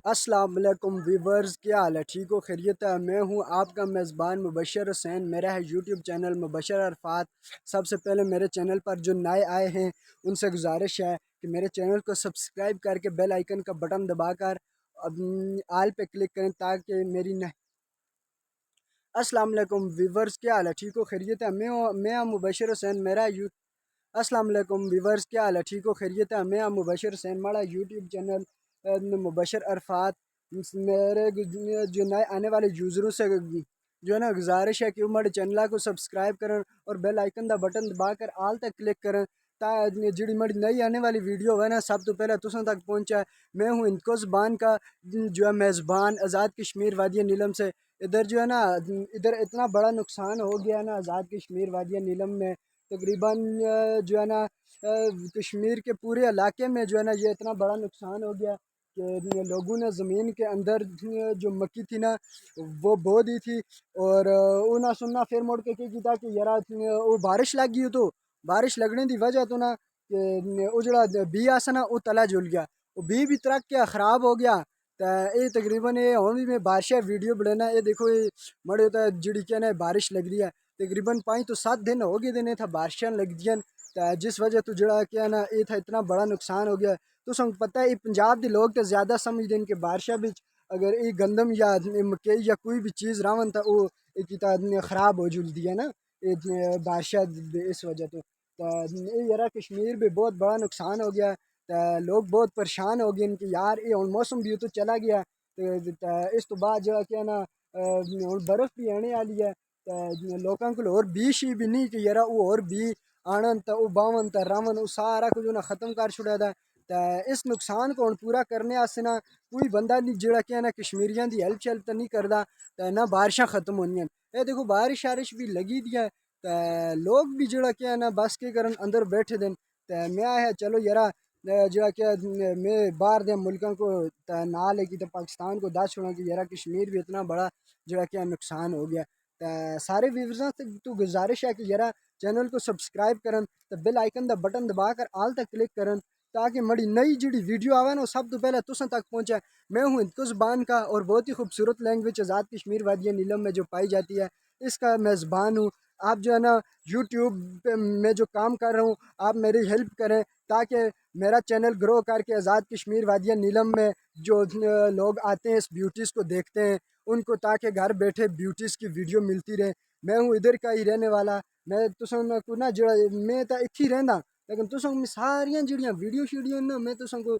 अस्सलाम वालेकुम व्यूवर्स, क्या हाल है? ठीक हो, खैरियत है? मैं हूं आपका मेज़बान मुबशर हुसैन। मेरा है यूट्यूब चैनल मुबशर अरफात। सबसे पहले मेरे चैनल पर जो नए आए हैं उनसे गुजारिश है कि मेरे चैनल को सब्सक्राइब करके बेल आइकन का बटन दबाकर आल पे क्लिक करें ताकि मेरी न अस्सलाम वालेकुम व्यूवर्स, क्या हाल है? ठीक हो, खैरियत है? मैं हूं मुबशर हुसैन। अस्सलाम वालेकुम व्यूवर्स, क्या हाल है? ठीक हो, खैरियत है? मैं मुबशर हुसैन। हमारा यूट्यूब चैनल मुबशर अरफात। मेरे जो नए आने वाले यूज़रों से जो है ना गुजारिश है कि वो हमारे चैनल को सब्सक्राइब करें और बेल आइकन का बटन दबाकर आल तक क्लिक करें ताकि जी हमारी नई आने वाली वीडियो है ना सब तो पहले तुम तक पहुँचा है। मैं हूँ इनको ज़बान का जो है मेज़बान आज़ाद कश्मीर वादिया नीलम से। इधर जो है ना इधर इतना बड़ा नुकसान हो गया है ना आज़ाद कश्मीर वादिया नीलम में। तकरीबन जो है ना कश्मीर के पूरे इलाके में जो है ना ये इतना बड़ा नुकसान हो गया कि लोगों ने ज़मीन के अंदर जो मक्की थी ना वो बो दी थी। और वो ना सुनना फिर मुड़ के क्या किया कि यार वो बारिश लग गई तो बारिश लगने की वजह तो ना कि वो जड़ा बी आसा ना वो तला जुल गया। वो भी तरक क्या ख़राब हो गया। तो ये तकरीबन ये हुण भी मैं बारिश वीडियो बनाना ये देखो ये मड़े तो जिड़ी क्या ना बारिश लग रही है। तकरीबन 5 तो 7 दिन हो गए दिन था बारिशां लगदियां जिस वजह तो जड़ा क्या ना ये था इतना बड़ा नुकसान हो गया। तो संग पता है पंजाब के लोग तो ज़्यादा समझते हैं कि बारिशा भी अगर ये गंदम या मकई या कोई भी चीज़ रावन था वो ख़राब हो जुलती है ना ये बारिशा इस वजह तो ये यार कश्मीर में बहुत बड़ा नुकसान हो गया। तो लोग बहुत परेशान हो गए कि यार ये हुण मौसम भी तो चला गया तो इस तो बाद जड़ा क्या ना हुण बर्फ़ भी आने वाली है। तो लोगों को और बी शी भी नहीं कि यार वो और बी आणन तो वो बावन तो रावन वो सारा कुछ उन्हें ख़त्म कर छुड़ा था। तो इस नुकसान को हुण पूरा करने आस्ते ना कोई बंदा नहीं जड़ा क्या ना कश्मीरियां की हेल्प शेल्प तो नहीं करता। तो ना बारिशां ख़त्म होनियां ये देखो बारिश शारिश भी लगी दी है। तो लोग भी जड़ा क्या ना बस के करन अंदर बैठे दिन। तो मैं है चलो यारा जड़ा क्या मैं बाहर दे मुल्कों को ना लेगी तो पाकिस्तान को दस छोड़ा कि यारा कश्मीर भी इतना बड़ा जड़ा क्या नुकसान हो गया। तो सारे व्यूवर्स से तो गुजारिश है कि यारा चैनल को सब्सक्राइब करन तो बेल आइकन का बटन दबाकर आल तक क्लिक करन ताकि मड़ी नई जी वीडियो आवे ना सब तो पहले तुसन तक पहुँचे। मैं हूँ इनको ज़बान का और बहुत ही खूबसूरत लैंग्वेज आज़ाद कश्मीर वादिया नीलम में जो पाई जाती है इसका मेज़बान हूँ। आप जो है ना यूट्यूब पे में जो काम कर रहा हूँ आप मेरी हेल्प करें ताकि मेरा चैनल ग्रो करके आज़ाद कश्मीर वादिया नीलम में जो लोग आते हैं इस ब्यूटीज़ को देखते हैं उनको ताकि घर बैठे ब्यूटीज़ की वीडियो मिलती रहे। मैं हूँ इधर का ही रहने वाला। मैं तुसन को ना जो मैं तो इत्थे ही रहंदा लेकिन तुसन में सारियां जड़ियां वीडियो शीडियो ना मैं तुसन को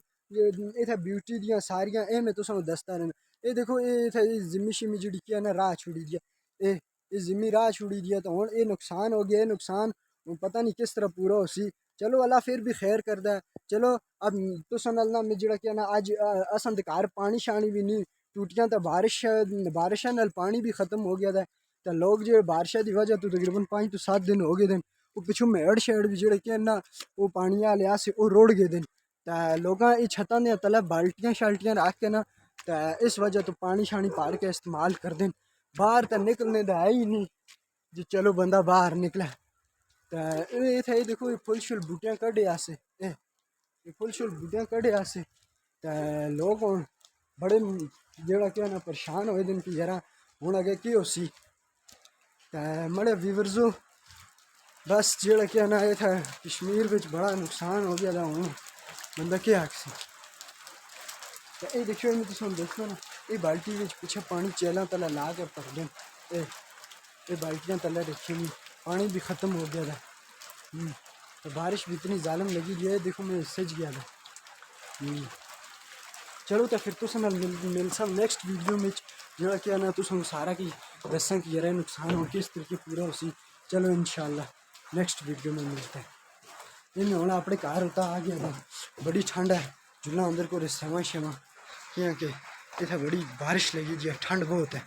इत्थे ब्यूटी दियां सारियां मैं तुसन को दसता रहना। ये देखो ये इत्थे जिम्मी शिमी जड़ी की है ना राह छुड़ी दी है ये जिम्मी राह छुड़ी दी है तो हुण ये नुकसान हो गया। ये नुकसान हुण पता नहीं किस तरह पूरा हो सी। चलो अल्लाह फिर भी खैर करदा है। चलो अब तुसन अल्लाह में जड़ा क्या ना अज असन ते घर पानी शानी भी नहीं टूटियां तो बारिशा नाल पानी भी ख़त्म हो गया था। तो लोग जो बारिशा की वजह तो तकरीबन 5 तो 7 दिन हो गए थे वो पिछू मेड़ शेड़ भी जोड़े क्या ना वो पानी आले आसे वो रुड़ गए थे। तो लोग ये छत्तां दे तले बाल्टियां शाल्टियां रख के ना तो इस वजह तो पानी शानी भर के इस्तेमाल कर दें। बाहर तो निकलने तो है ही नहीं जी चलो बंदा बाहर निकले। तो ये थे देखो ये फुल शुल बूटियां कड्ढे आसे ये फुल शुल बूटियां कड्ढे आसे तो लोग हुण बड़े जेड़ा क्या ना परेशान होए दिन कि यार हुण अगे की होसी। तो मड़े व्यूवर्सो बस जेड़ा क्या ना ये था कश्मीर विच बड़ा नुकसान हो गया था हूँ बंदा क्या आखसी। तो ये देखो मैं तुम देखो ना ये बाल्टी विच पीछे पानी चेला तला ला के भर दें ये बाल्टियाँ तले रखी हुई पानी भी ख़त्म हो गया था। तो बारिश भी इतनी जालम लगी है देखो मैं सज गया था। चलो तो फिर तुम मिलसा नेक्स्ट वीडियो में जो क्या ना तुम सारा की दसा कि यार नुकसान हो किस तरीके पूरा हो सी। चलो इंशाल्लाह नेक्स्ट वीडियो में मिलते हैं। ये मैं हूँ अपने घर उता आ गया था बड़ी ठंड है जुना अंदर को सेवा शेवा क्योंकि इतना बड़ी बारिश लगी जी ठंड बहुत है।